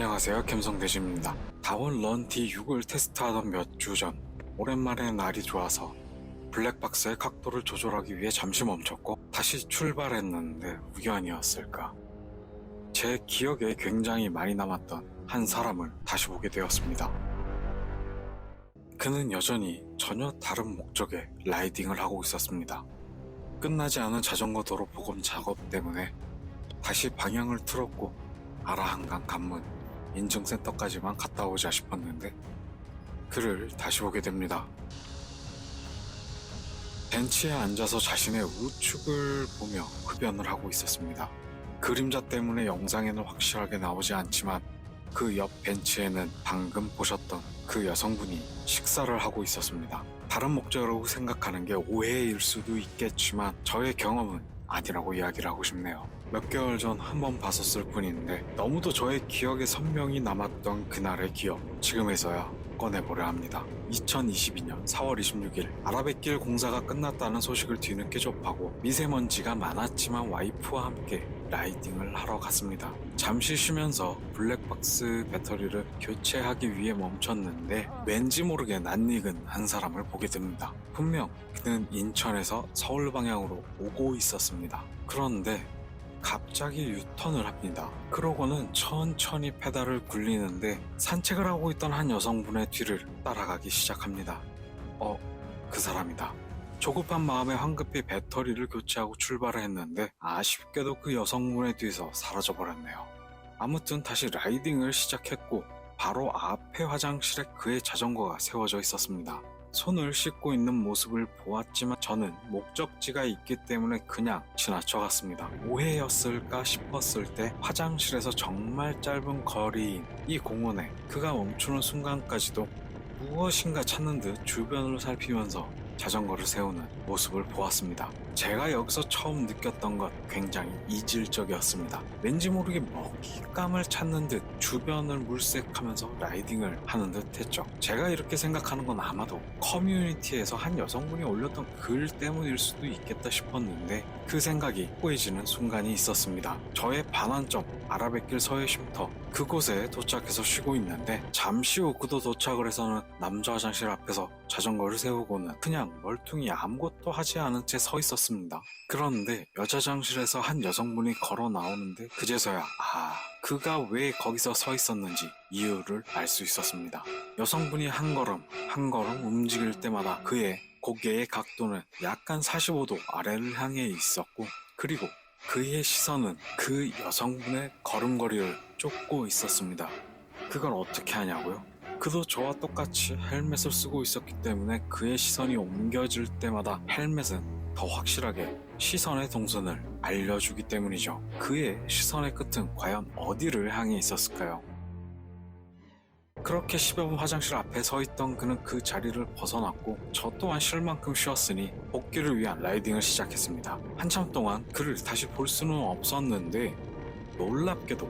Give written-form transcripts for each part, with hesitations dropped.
안녕하세요, 갬성대지입니다. 다원 런 D6을 테스트하던 몇 주 전, 오랜만에 날이 좋아서 블랙박스의 각도를 조절하기 위해 잠시 멈췄고 다시 출발했는데 우연이었을까, 제 기억에 굉장히 많이 남았던 한 사람을 다시 보게 되었습니다. 그는 여전히 전혀 다른 목적의 라이딩을 하고 있었습니다. 끝나지 않은 자전거 도로 복원 작업 때문에 다시 방향을 틀었고 아라한강 관문 인증센터까지만 갔다 오자 싶었는데 그를 다시 보게 됩니다. 벤치에 앉아서 자신의 우측을 보며 흡연을 하고 있었습니다. 그림자 때문에 영상에는 확실하게 나오지 않지만 그 옆 벤치에는 방금 보셨던 그 여성분이 식사를 하고 있었습니다. 다른 목적으로 생각하는 게 오해일 수도 있겠지만 저의 경험은 아니라고 이야기를 하고 싶네요. 몇 개월 전 한 번 봤었을 뿐인데 너무도 저의 기억에 선명히 남았던 그날의 기억, 지금에서야 꺼내보려 합니다. 2022년 4월 26일 아라뱃길 공사가 끝났다는 소식을 뒤늦게 접하고 미세먼지가 많았지만 와이프와 함께 라이딩을 하러 갔습니다. 잠시 쉬면서 블랙박스 배터리를 교체하기 위해 멈췄는데 왠지 모르게 낯익은 한 사람을 보게 됩니다. 분명 그는 인천에서 서울 방향으로 오고 있었습니다. 그런데 갑자기 유턴을 합니다. 그러고는 천천히 페달을 굴리는데 산책을 하고 있던 한 여성분의 뒤를 따라가기 시작합니다. 그 사람이다. 조급한 마음에 황급히 배터리를 교체하고 출발을 했는데 아쉽게도 그 여성분의 뒤에서 사라져버렸네요. 아무튼 다시 라이딩을 시작했고 바로 앞에 화장실에 그의 자전거가 세워져 있었습니다. 손을 씻고 있는 모습을 보았지만 저는 목적지가 있기 때문에 그냥 지나쳐갔습니다. 오해였을까 싶었을 때 화장실에서 정말 짧은 거리인 이 공원에 그가 멈추는 순간까지도 무엇인가 찾는 듯 주변을 살피면서 자전거를 세우는 모습을 보았습니다. 제가 여기서 처음 느꼈던 것, 굉장히 이질적이었습니다. 왠지 모르게 먹잇감을 찾는 듯 주변을 물색하면서 라이딩을 하는 듯 했죠. 제가 이렇게 생각하는 건 아마도 커뮤니티에서 한 여성분이 올렸던 글 때문일 수도 있겠다 싶었는데 그 생각이 꼬이지는 순간이 있었습니다. 저의 반환점, 아라뱃길 서해 쉼터, 그곳에 도착해서 쉬고 있는데 잠시 후 그도 도착을 해서는 남자 화장실 앞에서 자전거를 세우고는 그냥 멀뚱히 아무것도 하지 않은 채 서 있었습니다. 그런데 여자 화장실에서 한 여성분이 걸어 나오는데 그제서야 그가 왜 거기서 서 있었는지 이유를 알 수 있었습니다. 여성분이 한 걸음 한 걸음 움직일 때마다 그의 고개의 각도는 약간 45도 아래를 향해 있었고 그리고 그의 시선은 그 여성분의 걸음걸이를 쫓고 있었습니다. 그걸 어떻게 하냐고요? 그도 저와 똑같이 헬멧을 쓰고 있었기 때문에 그의 시선이 옮겨질 때마다 헬멧은 더 확실하게 시선의 동선을 알려주기 때문이죠. 그의 시선의 끝은 과연 어디를 향해 있었을까요? 그렇게 10여 분 화장실 앞에 서 있던 그는 그 자리를 벗어났고 저 또한 쉴 만큼 쉬었으니 복귀를 위한 라이딩을 시작했습니다. 한참 동안 그를 다시 볼 수는 없었는데 놀랍게도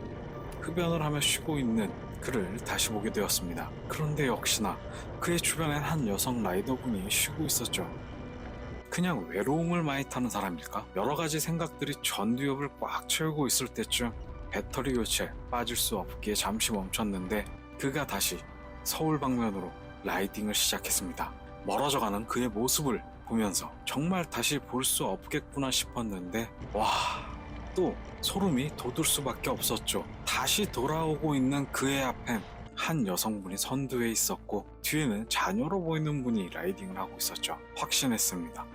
흡연을 하며 쉬고 있는 그를 다시 보게 되었습니다. 그런데 역시나 그의 주변엔 한 여성 라이더분이 쉬고 있었죠. 그냥 외로움을 많이 타는 사람일까? 여러 가지 생각들이 전두엽을 꽉 채우고 있을 때쯤 배터리 교체 빠질 수 없기에 잠시 멈췄는데 그가 다시 서울 방면으로 라이딩을 시작했습니다. 멀어져가는 그의 모습을 보면서 정말 다시 볼 수 없겠구나 싶었는데 또 소름이 돋을 수밖에 없었죠. 다시 돌아오고 있는 그의 앞엔 한 여성분이 선두에 있었고 뒤에는 자녀로 보이는 분이 라이딩을 하고 있었죠. 확신했습니다.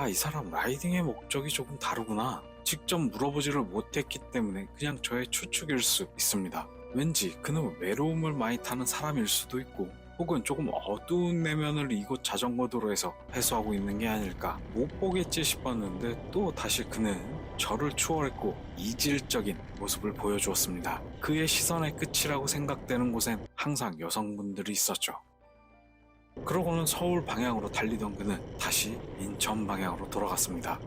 이 사람 라이딩의 목적이 조금 다르구나. 직접 물어보지를 못했기 때문에 그냥 저의 추측일 수 있습니다. 왠지 그는 외로움을 많이 타는 사람일 수도 있고 혹은 조금 어두운 내면을 이곳 자전거 도로에서 해소하고 있는 게 아닐까. 못 보겠지 싶었는데 또 다시 그는 저를 추월했고 이질적인 모습을 보여주었습니다. 그의 시선의 끝이라고 생각되는 곳엔 항상 여성분들이 있었죠. 그러고는 서울 방향으로 달리던 그는 다시 인천 방향으로 돌아갔습니다.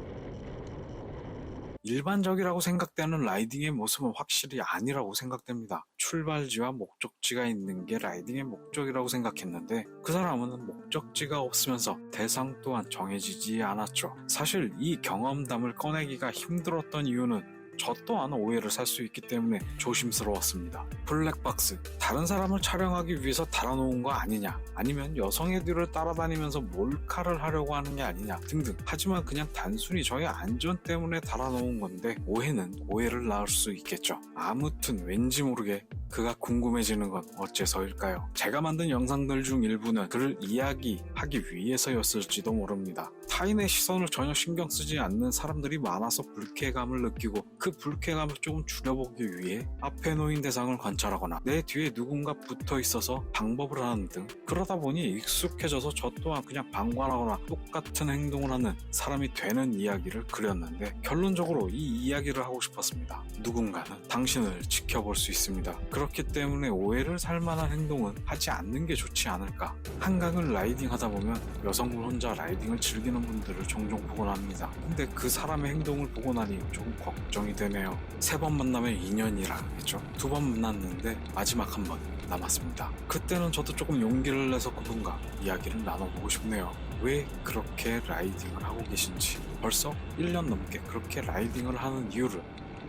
일반적이라고 생각되는 라이딩의 모습은 확실히 아니라고 생각됩니다. 출발지와 목적지가 있는 게 라이딩의 목적이라고 생각했는데 그 사람은 목적지가 없으면서 대상 또한 정해지지 않았죠. 사실 이 경험담을 꺼내기가 힘들었던 이유는 저 또한 오해를 살 수 있기 때문에 조심스러웠습니다. 블랙박스, 다른 사람을 촬영하기 위해서 달아놓은 거 아니냐, 아니면 여성의 뒤를 따라다니면서 몰카를 하려고 하는 게 아니냐 등등. 하지만 그냥 단순히 저의 안전 때문에 달아놓은 건데 오해는 오해를 낳을 수 있겠죠. 아무튼 왠지 모르게 그가 궁금해지는 건 어째서일까요? 제가 만든 영상들 중 일부는 그를 이야기하기 위해서였을지도 모릅니다. 타인의 시선을 전혀 신경 쓰지 않는 사람들이 많아서 불쾌감을 느끼고 그 불쾌감을 조금 줄여보기 위해 앞에 놓인 대상을 관찰하거나 내 뒤에 누군가 붙어 있어서 방법을 하는 등, 그러다 보니 익숙해져서 저 또한 그냥 방관하거나 똑같은 행동을 하는 사람이 되는 이야기를 그렸는데, 결론적으로 이 이야기를 하고 싶었습니다. 누군가는 당신을 지켜볼 수 있습니다. 그렇기 때문에 오해를 살 만한 행동은 하지 않는 게 좋지 않을까. 한강을 라이딩 하다 보면 여성분 혼자 라이딩을 즐기는 분들을 종종 보곤 합니다. 근데 그 사람의 행동을 보고 나니 조금 걱정이 되네요. 3번 만나면 인연이라 했죠. 2번 만났는데 마지막 한 번 남았습니다. 그때는 저도 조금 용기를 내서 그분과 이야기를 나눠보고 싶네요. 왜 그렇게 라이딩을 하고 계신지, 벌써 1년 넘게 그렇게 라이딩을 하는 이유를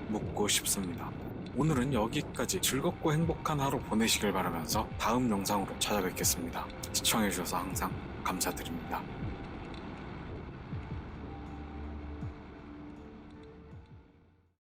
묻고 싶습니다. 오늘은 여기까지. 즐겁고 행복한 하루 보내시길 바라면서 다음 영상으로 찾아뵙겠습니다. 시청해주셔서 항상 감사드립니다.